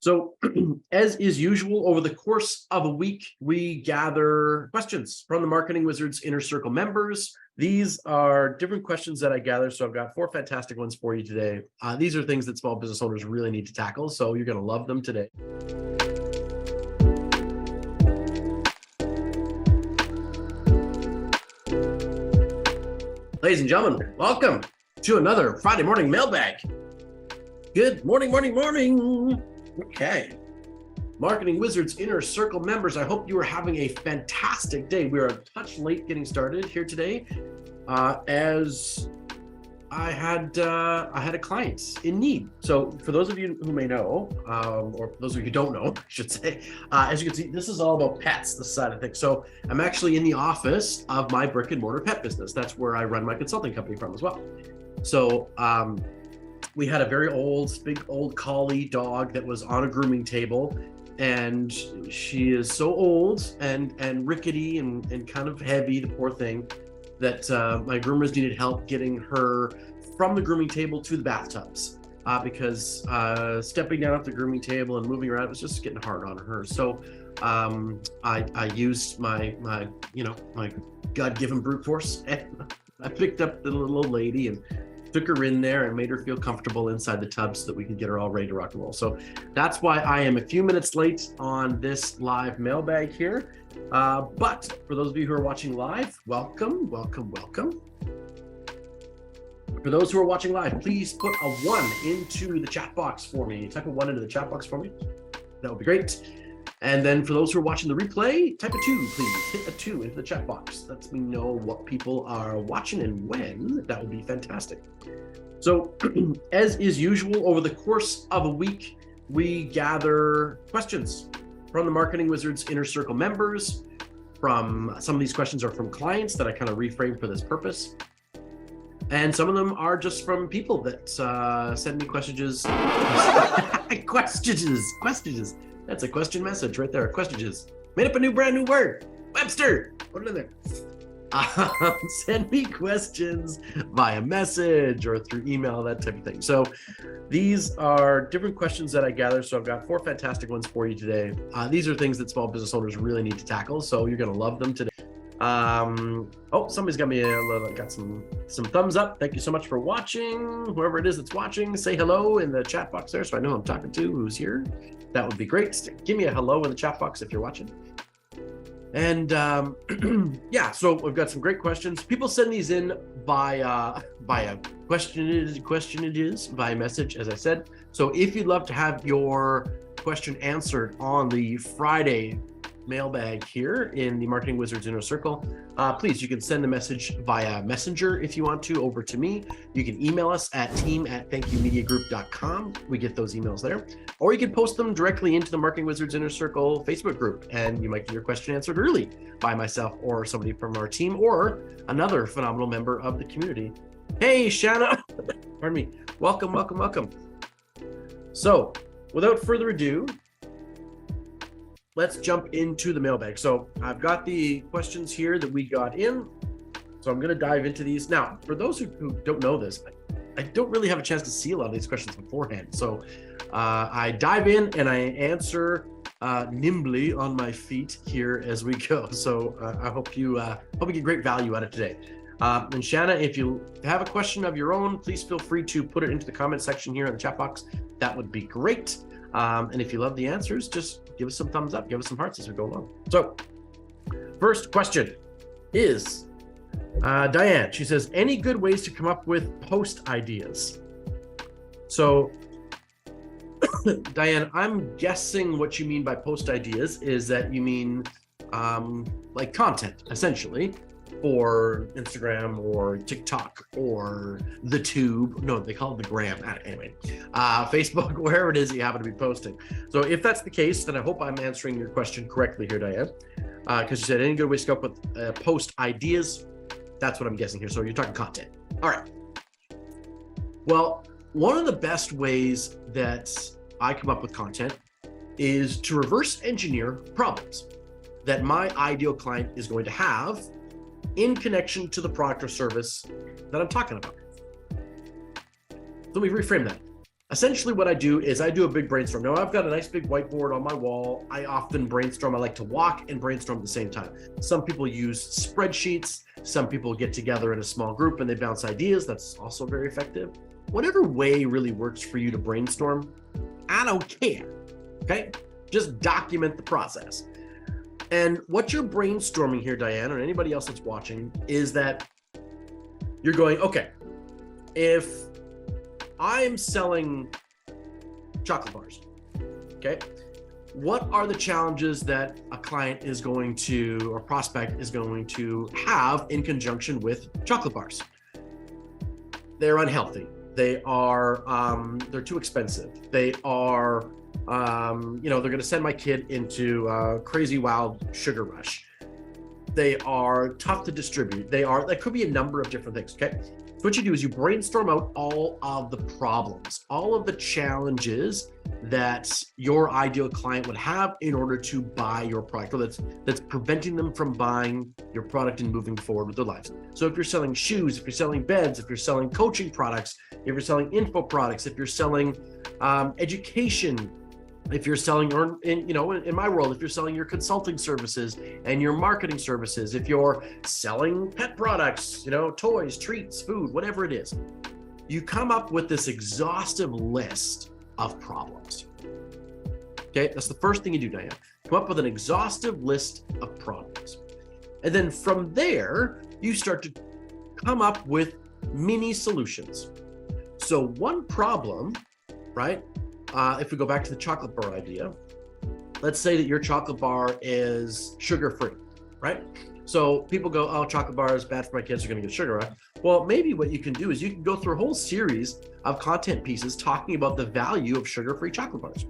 So as is usual, over the course of a week, we gather questions from the Marketing Wizards Inner Circle members. These are different questions that I gather. So I've got 4 fantastic ones for you today. These are things that small business owners really need to tackle. So you're going to love them today. Ladies and gentlemen, welcome to another Friday morning mailbag. Good morning. Okay. Marketing Wizards Inner Circle members, I hope you are having a fantastic day. We are a touch late getting started here today, as I had a client in need. So for those of you who may know, or for those of you who don't know, I should say, as you can see, this is all about pets, this side of things. So I'm actually in the office of my brick and mortar pet business. That's where I run my consulting company from as well. So we had a very big old collie dog that was on a grooming table, and she is so old and rickety and kind of heavy, the poor thing, that my groomers needed help getting her from the grooming table to the bathtubs because stepping down off the grooming table and moving around was just getting hard on her. So I used my God-given brute force, and I picked up the little old lady and took her in there and made her feel comfortable inside the tub so that we could get her all ready to rock and roll. So that's why I am a few minutes late on this live mailbag here. But for those of you who are watching live, welcome. For those who are watching live, please put a 1 into the chat box for me. Type a 1 into the chat box for me. That would be great. And then for those who are watching the replay, type a 2, please. Hit a 2 into the chat box. Lets me know what people are watching and when. That would be fantastic. So as is usual, over the course of a week, we gather questions from the Marketing Wizards Inner Circle members. Some of these questions are from clients that I kind of reframe for this purpose. And some of them are just from people that send me questions. Questions. That's a question message right there. Questions. Made up a brand new word. Webster. Put it in there. Send me questions via message or through email, that type of thing. So these are different questions that I gather. So I've got 4 fantastic ones for you today. These are things that small business owners really need to tackle. So you're going to love them today. Somebody's got me got some thumbs up. Thank you so much for watching. Whoever it is that's watching, say hello in the chat box there so I know I'm talking to who's here. That would be great. Give me a hello in the chat box if you're watching. And yeah, so we've got some great questions. People send these in via questionages via message, as I said. So if you'd love to have your question answered on the Friday mailbag here in the Marketing Wizards Inner Circle, please, you can send a message via Messenger if you want to over to me. You can email us at team@thankyoumediagroup.com. We get those emails there. Or you can post them directly into the Marketing Wizards Inner Circle Facebook group, and you might get your question answered early by myself or somebody from our team or another phenomenal member of the community. Hey, Shanna. Pardon me. Welcome. So without further ado, let's jump into the mailbag. So I've got the questions here that we got in. So I'm going to dive into these. Now, for those who don't know this, I don't really have a chance to see a lot of these questions beforehand. So I dive in and I answer nimbly on my feet here as we go. So I hope you get great value out of today. And Shanna, if you have a question of your own, please feel free to put it into the comment section here in the chat box. That would be great. And if you love the answers, just give us some thumbs up, give us some hearts as we go along. So first question is Diane. She says, any good ways to come up with post ideas? So Diane, I'm guessing what you mean by post ideas is that you mean like content, essentially, for Instagram or TikTok or the tube. No, they call it the gram. Anyway, Facebook, wherever it is that you happen to be posting. So if that's the case, then I hope I'm answering your question correctly here, Diane, because you said any good ways to come up with post ideas. That's what I'm guessing here. So you're talking content. All right. Well, one of the best ways that I come up with content is to reverse engineer problems that my ideal client is going to have in connection to the product or service that I'm talking about. Let me reframe that. Essentially what I do is I do a big brainstorm. Now I've got a nice big whiteboard on my wall. I often brainstorm. I like to walk and brainstorm at the same time. Some people use spreadsheets. Some people get together in a small group and they bounce ideas. That's also very effective. Whatever way really works for you to brainstorm, I don't care, okay? Just document the process. And what you're brainstorming here, Diane, or anybody else that's watching, is that you're going, okay, if I'm selling chocolate bars, okay, what are the challenges that a client is going to, or prospect is going to have in conjunction with chocolate bars? They're unhealthy. They are, they're too expensive. They are, they're going to send my kid into a crazy wild sugar rush. They are tough to distribute. That could be a number of different things, okay? So what you do is you brainstorm out all of the problems, all of the challenges that your ideal client would have in order to buy your product, or that's preventing them from buying your product and moving forward with their lives. So if you're selling shoes, if you're selling beds, if you're selling coaching products, if you're selling info products, if you're selling education, if you're selling, or in my world, if you're selling your consulting services and your marketing services, if you're selling pet products, toys, treats, food, whatever it is, you come up with this exhaustive list of problems. Okay, that's the first thing you do, Diane. Come up with an exhaustive list of problems. And then from there, you start to come up with mini solutions. So one problem, right? If we go back to the chocolate bar idea, let's say that your chocolate bar is sugar-free, right? So people go, oh, chocolate bar is bad for my kids, are going to get sugar rush. Well, maybe what you can do is you can go through a whole series of content pieces talking about the value of sugar-free chocolate bars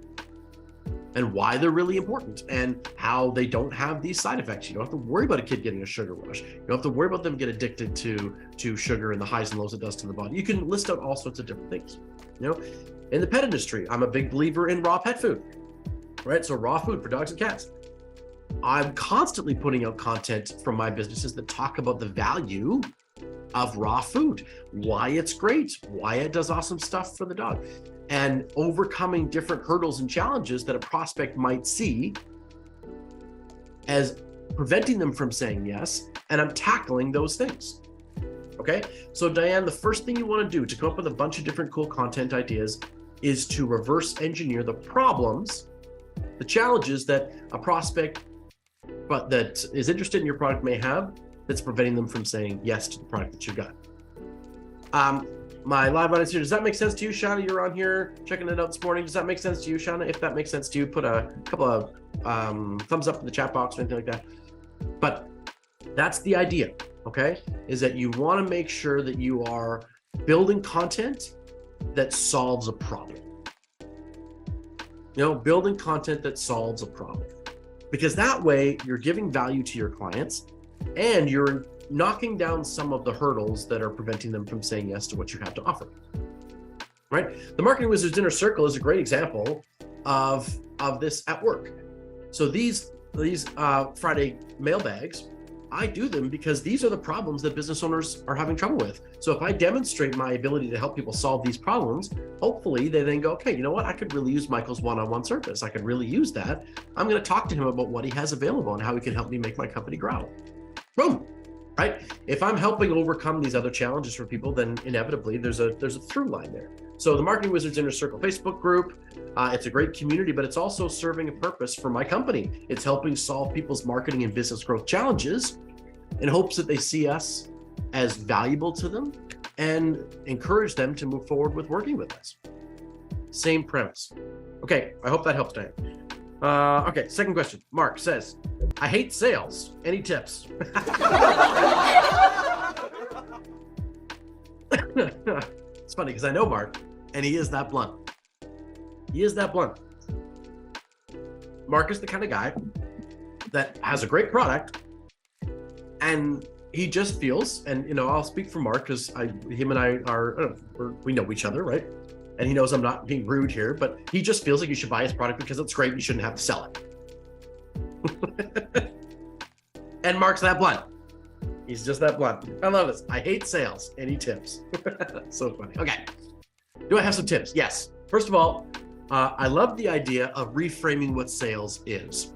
and why they're really important and how they don't have these side effects. You don't have to worry about a kid getting a sugar rush. You don't have to worry about them getting addicted to sugar and the highs and lows it does to the body. You can list out all sorts of different things. In the pet industry, I'm a big believer in raw pet food, right? So raw food for dogs and cats. I'm constantly putting out content from my businesses that talk about the value of raw food, why it's great, why it does awesome stuff for the dog, and overcoming different hurdles and challenges that a prospect might see as preventing them from saying yes, and I'm tackling those things. Okay, so Diane, the first thing you want to do to come up with a bunch of different cool content ideas is to reverse engineer the problems, the challenges that a prospect that is interested in your product may have that's preventing them from saying yes to the product that you got. My live audience here, does that make sense to you, Shauna? You're on here checking it out this morning. Does that make sense to you, Shauna? If that makes sense to you, put a couple of thumbs up in the chat box or anything like that. But that's the idea, okay? Is that you want to make sure that you are building content that solves a problem. Building content that solves a problem. Because that way you're giving value to your clients and you're knocking down some of the hurdles that are preventing them from saying yes to what you have to offer. Right? The Marketing Wizards Inner Circle is a great example of this at work. So these Friday mailbags, I do them because these are the problems that business owners are having trouble with. So if I demonstrate my ability to help people solve these problems, hopefully they then go, okay, you know what? I could really use Michael's one-on-one service. I could really use that. I'm going to talk to him about what he has available and how he can help me make my company grow. Boom. Right? If I'm helping overcome these other challenges for people, then inevitably there's a through line there. So the Marketing Wizards Inner Circle Facebook group, it's a great community, but it's also serving a purpose for my company. It's helping solve people's marketing and business growth challenges in hopes that they see us as valuable to them and encourage them to move forward with working with us. Same premise. Okay, I hope that helps, Diane. Okay, second question. Mark says, I hate sales. Any tips? It's funny because I know Mark, and he is that blunt. He is that blunt. Mark is the kind of guy that has a great product, and he just feels, and I'll speak for Mark because him and I we know each other, right? And he knows I'm not being rude here, but he just feels like you should buy his product because it's great and you shouldn't have to sell it. And Mark's that blunt. He's just that blunt. I love this. I hate sales. Any tips? So funny. Okay. Do I have some tips? Yes. First of all, I love the idea of reframing what sales is.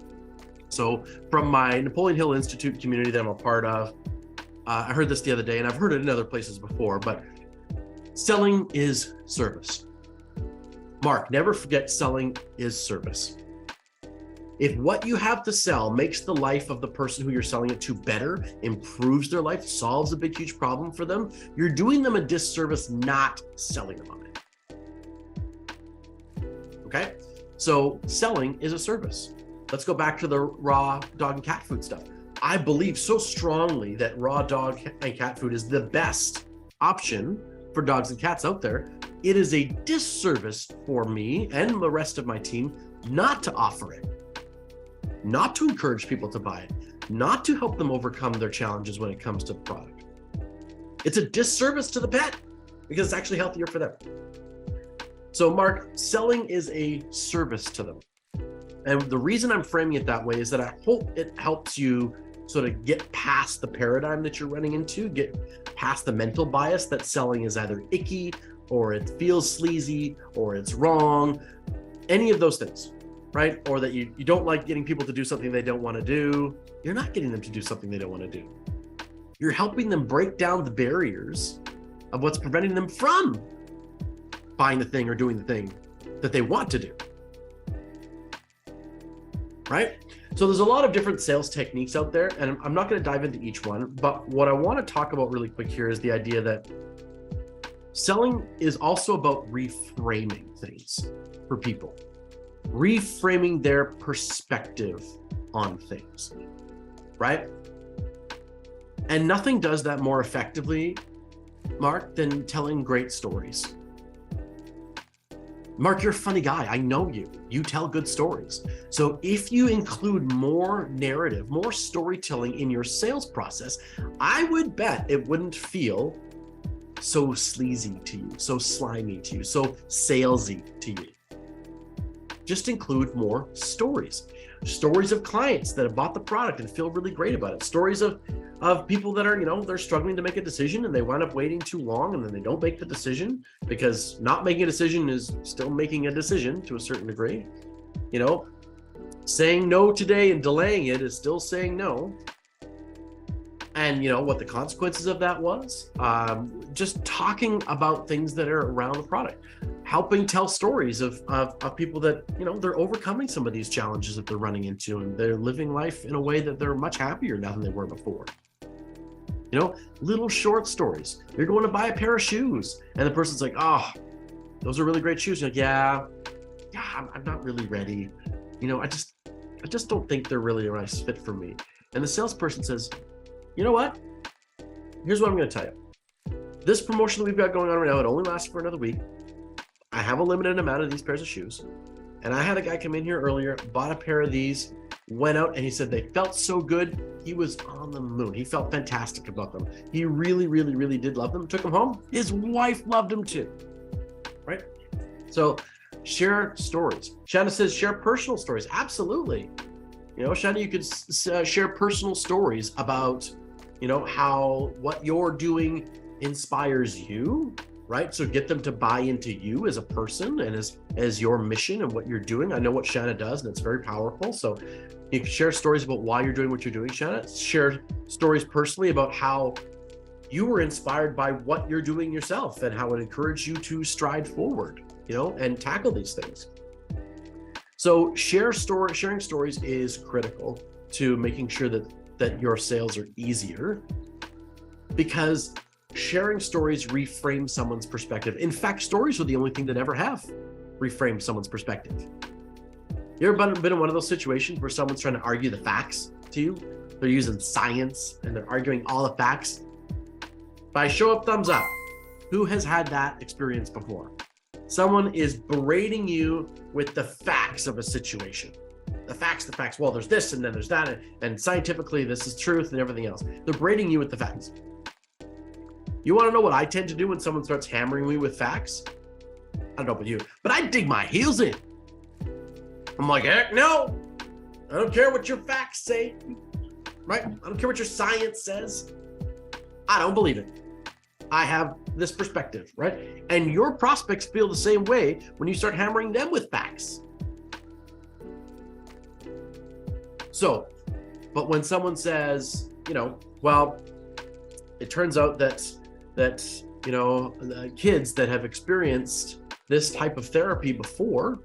So from my Napoleon Hill Institute community that I'm a part of, I heard this the other day, and I've heard it in other places before, but selling is service. Mark, never forget selling is service. If what you have to sell makes the life of the person who you're selling it to better, improves their life, solves a big, huge problem for them, you're doing them a disservice not selling them on it. Okay? So selling is a service. Let's go back to the raw dog and cat food stuff. I believe so strongly that raw dog and cat food is the best option for dogs and cats out there. It is a disservice for me and the rest of my team not to offer it, not to encourage people to buy it, not to help them overcome their challenges when it comes to the product. It's a disservice to the pet because it's actually healthier for them. So Mark, selling is a service to them. And the reason I'm framing it that way is that I hope it helps you sort of get past the paradigm that you're running into, get past the mental bias that selling is either icky or it feels sleazy or it's wrong, any of those things, right? Or that you don't like getting people to do something they don't want to do. You're not getting them to do something they don't want to do. You're helping them break down the barriers of what's preventing them from buying the thing or doing the thing that they want to do. Right? So there's a lot of different sales techniques out there, and I'm not going to dive into each one, but what I want to talk about really quick here is the idea that selling is also about reframing things for people, reframing their perspective on things, right? And nothing does that more effectively, Mark, than telling great stories. Mark, you're a funny guy. I know you. You tell good stories. So if you include more narrative, more storytelling in your sales process, I would bet it wouldn't feel so sleazy to you, so slimy to you, so salesy to you. Just include more stories. Stories of clients that have bought the product and feel really great about it. Stories of people that are, they're struggling to make a decision and they wind up waiting too long and then they don't make the decision because not making a decision is still making a decision to a certain degree. Saying no today and delaying it is still saying no. And what the consequences of that was, just talking about things that are around the product, helping tell stories of people that, they're overcoming some of these challenges that they're running into and they're living life in a way that they're much happier now than they were before. Little short stories. You're going to buy a pair of shoes and the person's like, oh, those are really great shoes. You're like, yeah, I'm not really ready. I just don't think they're really a nice fit for me. And the salesperson says, you know what? Here's what I'm going to tell you. This promotion that we've got going on right now, it only lasts for another week. I have a limited amount of these pairs of shoes. And I had a guy come in here earlier, bought a pair of these, went out, and he said they felt so good. He was on the moon. He felt fantastic about them. He really, really, really did love them. Took them home. His wife loved them too. Right? So share stories. Shanna says share personal stories. Absolutely. Shanna, you could share personal stories about how what you're doing inspires you, right? So get them to buy into you as a person and as your mission and what you're doing. I know what Shanna does, and it's very powerful. So you can share stories about why you're doing what you're doing, Shanna. Share stories personally about how you were inspired by what you're doing yourself and how it encouraged you to stride forward, and tackle these things. So sharing stories is critical to making sure that your sales are easier, because sharing stories reframe someone's perspective. In fact, stories are the only thing that ever have reframed someone's perspective. You ever been in one of those situations where someone's trying to argue the facts to you? They're using science and they're arguing all the facts. By show of thumbs up, who has had that experience before? Someone is berating you with the facts of a situation. The facts. Well, there's this and then there's that. And scientifically, this is truth and everything else. They're berating you with the facts. You want to know what I tend to do when someone starts hammering me with facts? I don't know about you, but I dig my heels in. I'm like, heck no. I don't care what your facts say, right? I don't care what your science says. I don't believe it. I have this perspective, right? And your prospects feel the same way when you start hammering them with facts. So, but when someone says, well, it turns out that the kids that have experienced this type of therapy before,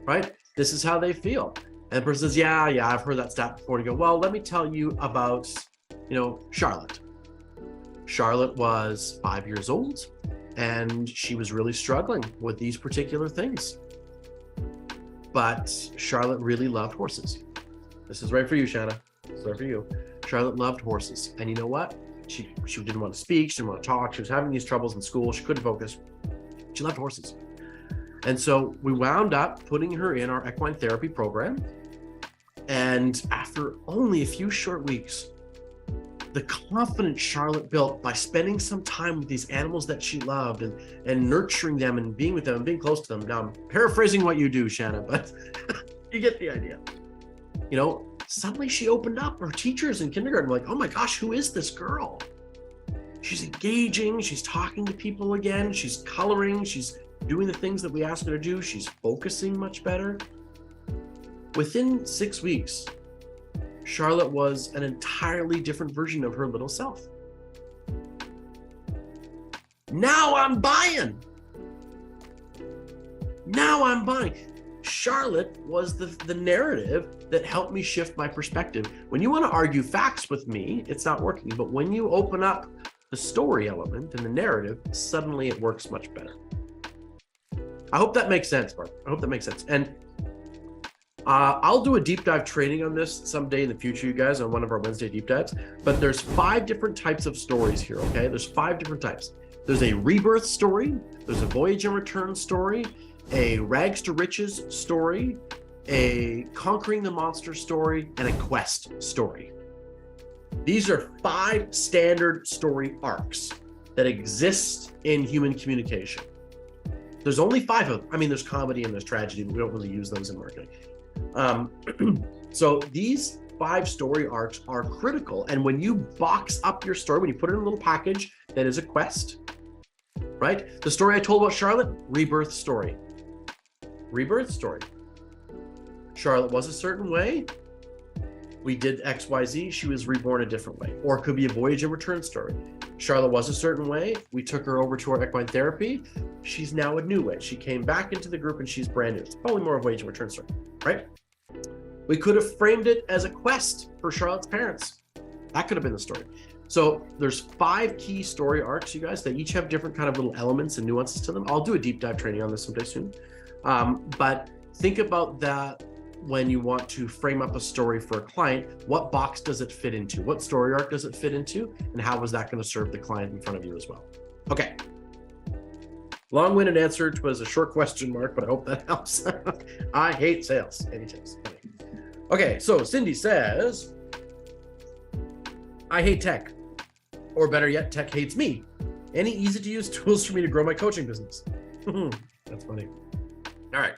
right? This is how they feel. And the person says, yeah, I've heard that stat before. And you go, well, let me tell you about, Charlotte. Charlotte was 5 years old and she was really struggling with these particular things. But Charlotte really loved horses. This is right for you, Shanna. This is right for you. Charlotte loved horses. And you know what? She didn't want to speak. She didn't want to talk. She was having these troubles in school. She couldn't focus. She loved horses. And so we wound up putting her in our equine therapy program. And after only a few short weeks, the confidence Charlotte built by spending some time with these animals that she loved and nurturing them and being with them and being close to them. Now, I'm paraphrasing what you do, Shanna, but you get the idea. Suddenly she opened up. Her teachers in kindergarten were like, oh my gosh, who is this girl? She's engaging. She's talking to people again. She's coloring. She's doing the things that we ask her to do. She's focusing much better. Within 6 weeks, Charlotte was an entirely different version of her little self. Now I'm buying. Charlotte was the narrative that helped me shift my perspective. When you want to argue facts with me, it's not working. But when you open up the story element and the narrative, suddenly it works much better. I hope that makes sense, Mark. I hope that makes sense. And I'll do a deep dive training on this someday in the future, you guys, on one of our Wednesday deep dives. But there's 5 different types of stories here, okay? There's 5 different types. There's a rebirth story. There's a voyage and return story. A rags to riches story. A conquering the monster story. And a quest story. These are 5 standard story arcs that exist in human communication. There's only 5 of them. I mean, there's comedy and there's tragedy, but we don't really use those in marketing. So these 5 story arcs are critical. And when you box up your story, when you put it in a little package that is a quest, right? The story I told about Charlotte, rebirth story. Rebirth story. Charlotte was a certain way. We did X, Y, Z. She was reborn a different way. Or it could be a voyage and return story. Charlotte was a certain way. We took her over to our equine therapy. She's now a new way. She came back into the group and she's brand new. It's probably more of a voyage and return story, right? We could have framed it as a quest for Charlotte's parents. That could have been the story. So there's 5 key story arcs, you guys, that each have different kind of little elements and nuances to them. I'll do a deep dive training on this someday soon. But think about that when you want to frame up a story for a client. What box does it fit into? What story arc does it fit into? And how is that going to serve the client in front of you as well? Okay. Long-winded answer was a short question, Mark, but I hope that helps. I hate sales. Any tips? Okay, so Cindy says, I hate tech. Or better yet, tech hates me. Any easy-to-use tools for me to grow my coaching business? That's funny. All right.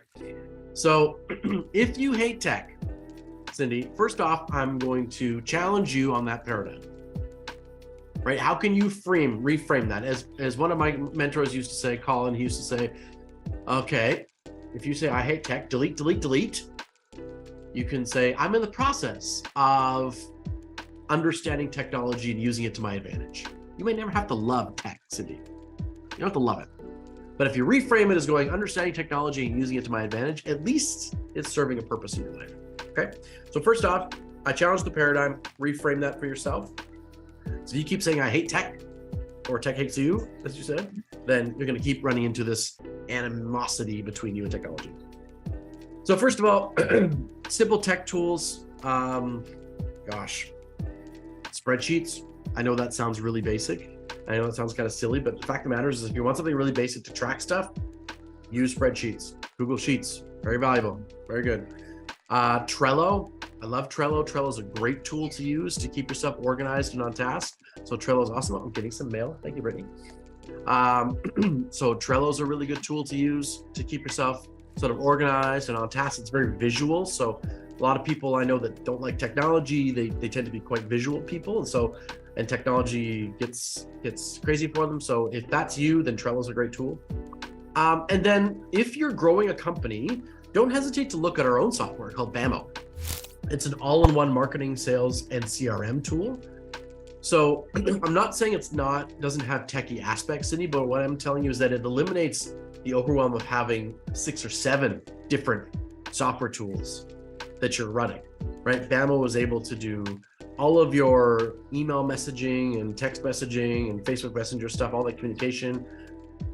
So if you hate tech, Cindy, first off, I'm going to challenge you on that paradigm, right? How can you reframe that? As one of my mentors used to say, Colin, he used to say, okay, if you say, I hate tech, delete, delete, delete, you can say, I'm in the process of understanding technology and using it to my advantage. You may never have to love tech, Cindy. You don't have to love it. But if you reframe it as going, understanding technology and using it to my advantage, at least it's serving a purpose in your life, okay? So first off, I challenge the paradigm, reframe that for yourself. So if you keep saying, I hate tech, or tech hates you, as you said, then you're gonna keep running into this animosity between you and technology. So first of all, simple tech tools, spreadsheets. I know that sounds really basic. I know it sounds kind of silly, but the fact of the matter is if you want something really basic to track stuff, use spreadsheets. Google Sheets, very valuable, very good. Trello, I love Trello. Trello is a great tool to use to keep yourself organized and on task. So Trello is awesome. I'm getting some mail. Thank you, Brittany. So Trello is a really good tool to use to keep yourself sort of organized and on task. It's very visual. So A lot of people I know that don't like technology, they tend to be quite visual people, and technology gets crazy for them. So if that's you, then Trello's a great tool. And then if you're growing a company, don't hesitate to look at our own software called BAMO. It's an all-in-one marketing, sales, and CRM tool. So I'm not saying doesn't have techie aspects, Cindy, but what I'm telling you is that it eliminates the overwhelm of having 6 or 7 different software tools that you're running, right? BAMO was able to do all of your email messaging and text messaging and Facebook Messenger stuff, all that communication,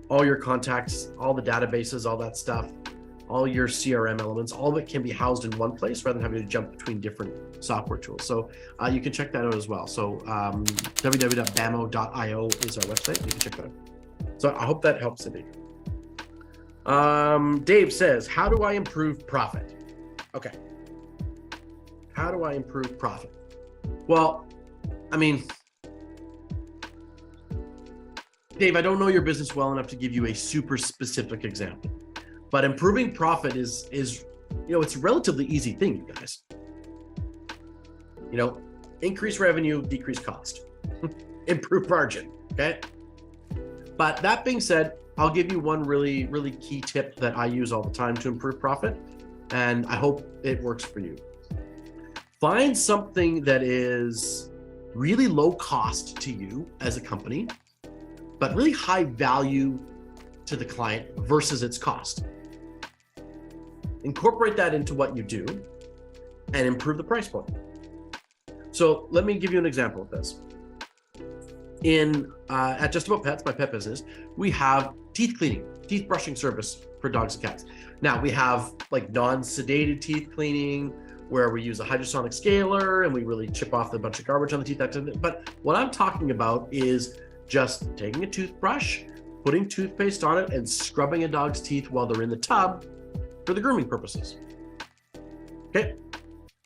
all your contacts, all the databases, all that stuff, all your CRM elements, all of it can be housed in one place rather than having to jump between different software tools. So you can check that out as well. So www.bamo.io is our website. You can check that out. So I hope that helps, Cindy. Dave says, how do I improve profit? Okay. How do I improve profit? Well, I mean, Dave, I don't know your business well enough to give you a super specific example, but improving profit is it's a relatively easy thing, you guys. Increase revenue, decrease cost, improve margin, okay? But that being said, I'll give you one really, really key tip that I use all the time to improve profit, and I hope it works for you. Find something that is really low cost to you as a company, but really high value to the client versus its cost. Incorporate that into what you do and improve the price point. So let me give you an example of this. At Just About Pets, my pet business, we have teeth cleaning, teeth brushing service for dogs and cats. Now we have like non-sedated teeth cleaning where we use a hydrosonic scaler and we really chip off a bunch of garbage on the teeth. But what I'm talking about is just taking a toothbrush, putting toothpaste on it and scrubbing a dog's teeth while they're in the tub for the grooming purposes. Okay.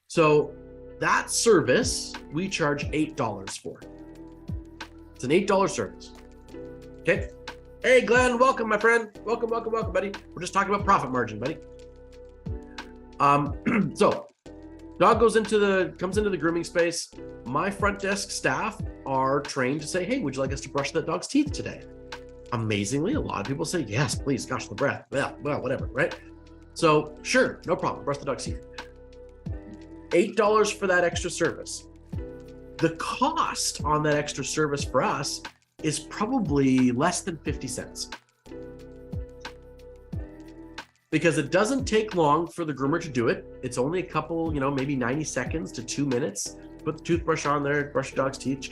So that service we charge $8 for. It's an $8 service. Okay. Hey, Glenn, welcome, my friend. Welcome, buddy. We're just talking about profit margin, buddy. So dog comes into the grooming space. My front desk staff are trained to say, hey, would you like us to brush that dog's teeth today? Amazingly, a lot of people say, yes, please, gosh, the breath. Well, whatever, right? So sure, no problem, brush the dog's teeth. $8 for that extra service. The cost on that extra service for us is probably less than 50 cents. Because it doesn't take long for the groomer to do it. It's only a couple, maybe 90 seconds to 2 minutes. Put the toothbrush on there, brush the dog's teeth,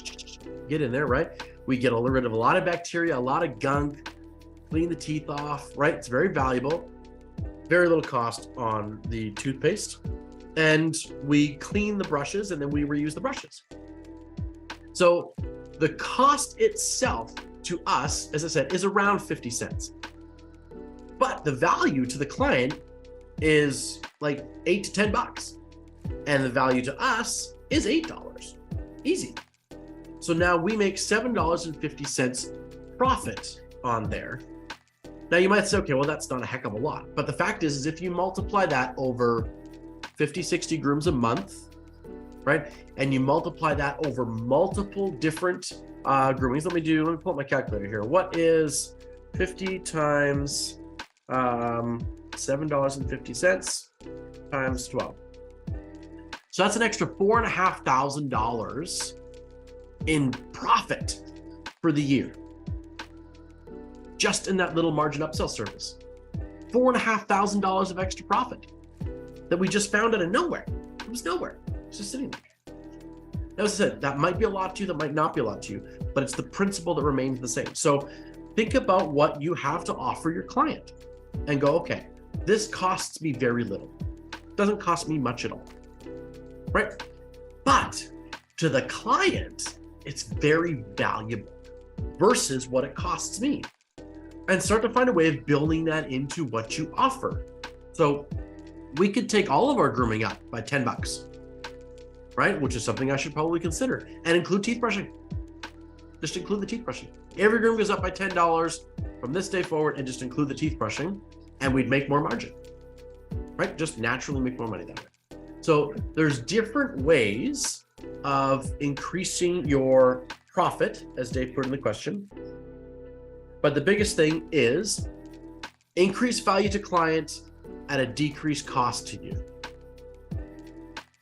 get in there, right? We get rid of a lot of bacteria, a lot of gunk, clean the teeth off, right? It's very valuable. Very little cost on the toothpaste. And we clean the brushes and then we reuse the brushes. So the cost itself to us, as I said, is around 50 cents. But the value to the client is like $8 to $10. And the value to us is $8. Easy. So now we make $7.50 profit on there. Now you might say, okay, well, that's not a heck of a lot. But the fact is if you multiply that over 50, 60 grooms a month, right? And you multiply that over multiple different groomings. Let me pull up my calculator here. What is 50 times $7.50 times 12? So that's an extra $4,500 in profit for the year. Just in that little margin upsell service. $4,500 of extra profit that we just found out of nowhere. It was nowhere. It's just sitting there. Now, as I said, that might be a lot to you, that might not be a lot to you, but it's the principle that remains the same. So think about what you have to offer your client and go, okay, this costs me very little. It doesn't cost me much at all, right? But to the client, it's very valuable versus what it costs me. And start to find a way of building that into what you offer. So we could take all of our grooming up by $10, right? Which is something I should probably consider, and include teeth brushing. Just include the teeth brushing. Every groom goes up by $10 from this day forward, and just include the teeth brushing, and we'd make more margin, right? Just naturally make more money that way. So there's different ways of increasing your profit, as Dave put in the question. But the biggest thing is increase value to clients at a decreased cost to you.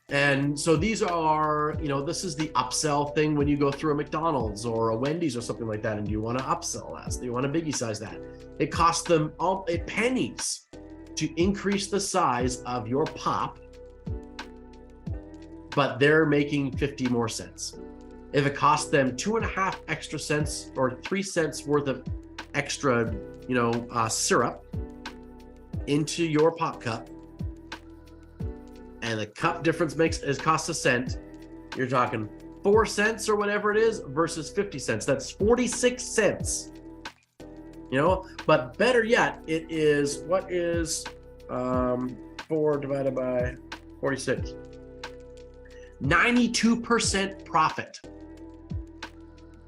And so these are, this is the upsell thing when you go through a McDonald's or a Wendy's or something like that, and you want to upsell that, you want to biggie size that. It costs them pennies to increase the size of your pop, but they're making 50 more cents. If it costs them 2.5 extra cents or 3 cents worth of extra, syrup into your pop cup, and the cup difference costs a cent, you're talking 4 cents or whatever it is versus 50 cents. That's 46 cents. But better yet, it is, what is 4 divided by 46? 92% profit.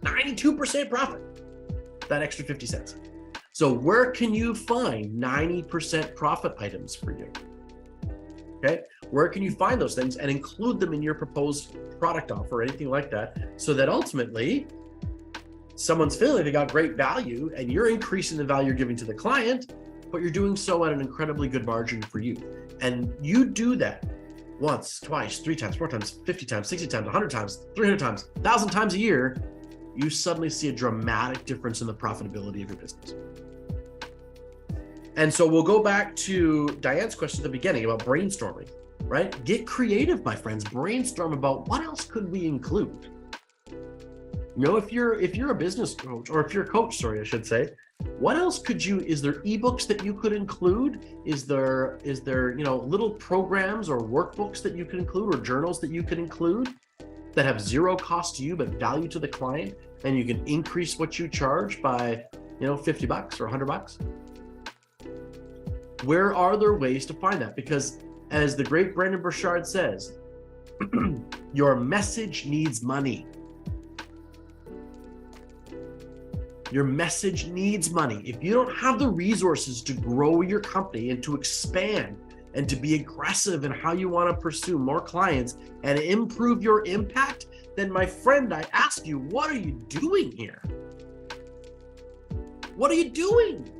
92% profit, that extra 50 cents. So where can you find 90% profit items for you? Okay, where can you find those things and include them in your proposed product offer or anything like that, so that ultimately someone's feeling they got great value and you're increasing the value you're giving to the client, but you're doing so at an incredibly good margin for you. And you do that once, twice, 3 times, 4 times, 50 times, 60 times, 100 times, 300 times, 1,000 times a year, you suddenly see a dramatic difference in the profitability of your business. And so we'll go back to Diane's question at the beginning about brainstorming, right? Get creative, my friends. Brainstorm about what else could we include. If you're a business coach, or if you're a coach, sorry, I should say, what else could you, is there ebooks that you could include? Is there little programs or workbooks that you could include, or journals that you could include that have zero cost to you but value to the client, and you can increase what you charge by, $50 or $100? Where are there ways to find that? Because as the great Brendon Burchard says, your message needs money. Your message needs money. If you don't have the resources to grow your company and to expand and to be aggressive in how you want to pursue more clients and improve your impact, then my friend, I ask you, what are you doing here? What are you doing?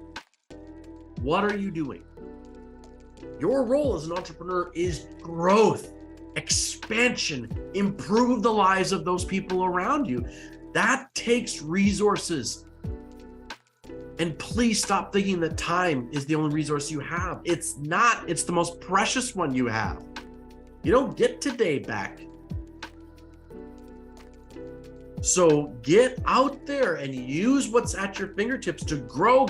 What are you doing? Your role as an entrepreneur is growth, expansion, improve the lives of those people around you. That takes resources. And please stop thinking that time is the only resource you have. It's not. It's the most precious one you have. You don't get today back. So get out there and use what's at your fingertips to grow.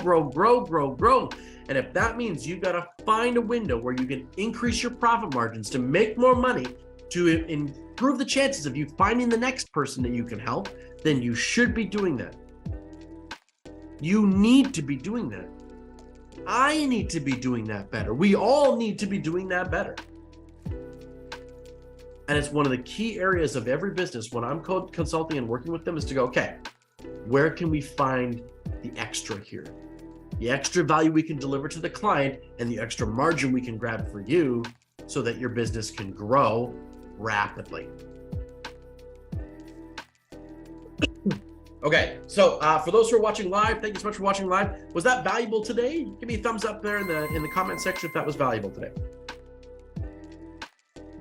And if that means you've got to find a window where you can increase your profit margins to make more money, to improve the chances of you finding the next person that you can help, then you should be doing that. You need to be doing that. I need to be doing that better. We all need to be doing that better. And it's one of the key areas of every business when I'm consulting and working with them is to go, okay, where can we find the extra here? The extra value we can deliver to the client and the extra margin we can grab for you so that your business can grow rapidly. Okay, so for those who are watching live, thank you so much for watching live. Was that valuable today? Give me a thumbs up there in the comment section if that was valuable today.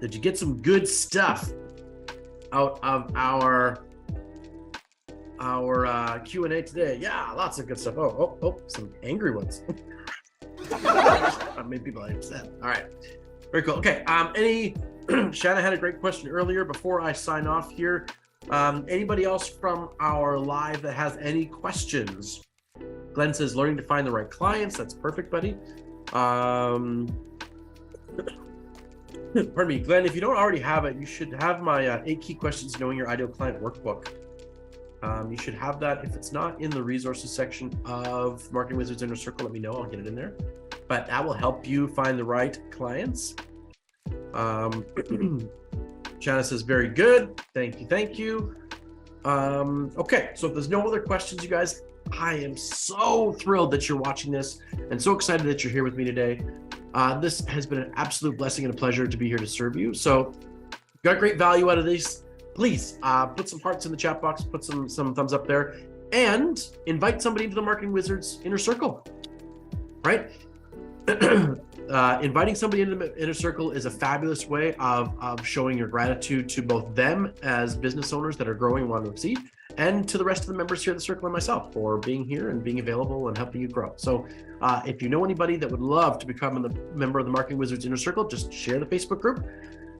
Did you get some good stuff out of our Q&A today? Yeah, lots of good stuff. Oh, some angry ones. Maybe people are upset. All right, very cool. Okay, Shanna had a great question earlier. Before I sign off here, anybody else from our live that has any questions? Glenn says, learning to find the right clients. That's perfect, buddy. Pardon me, Glenn, if you don't already have it, you should have my 8 key questions knowing your ideal client workbook. You should have that. If it's not in the resources section of Marketing Wizards Inner Circle, let me know. I'll get it in there. But that will help you find the right clients. Shanna says, very good. Thank you. Okay, so if there's no other questions, you guys, I am so thrilled that you're watching this and so excited that you're here with me today. This has been an absolute blessing and a pleasure to be here to serve you. So got great value out of this. Please put some hearts in the chat box, put some thumbs up there, and invite somebody into the Marketing Wizards inner circle, right? Inviting somebody into the inner circle is a fabulous way of showing your gratitude to both them as business owners that are growing and want to exceed, and to the rest of the members here at the circle and myself for being here and being available and helping you grow. So if you know anybody that would love to become a member of the Marketing Wizards inner circle, just share the Facebook group,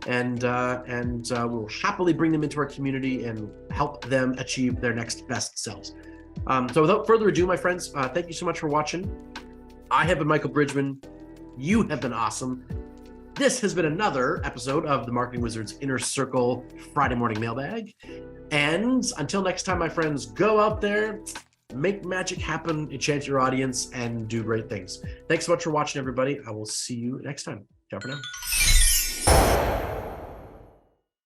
and we'll happily bring them into our community and help them achieve their next best selves. So without further ado, my friends, thank you so much for watching. I have been Michael Bridgman. You have been awesome. This has been another episode of the Marketing Wizards Inner Circle Friday Morning Mailbag. And until next time, my friends, go out there, make magic happen, enchant your audience, and do great things. Thanks so much for watching, everybody. I will see you next time. Ciao for now.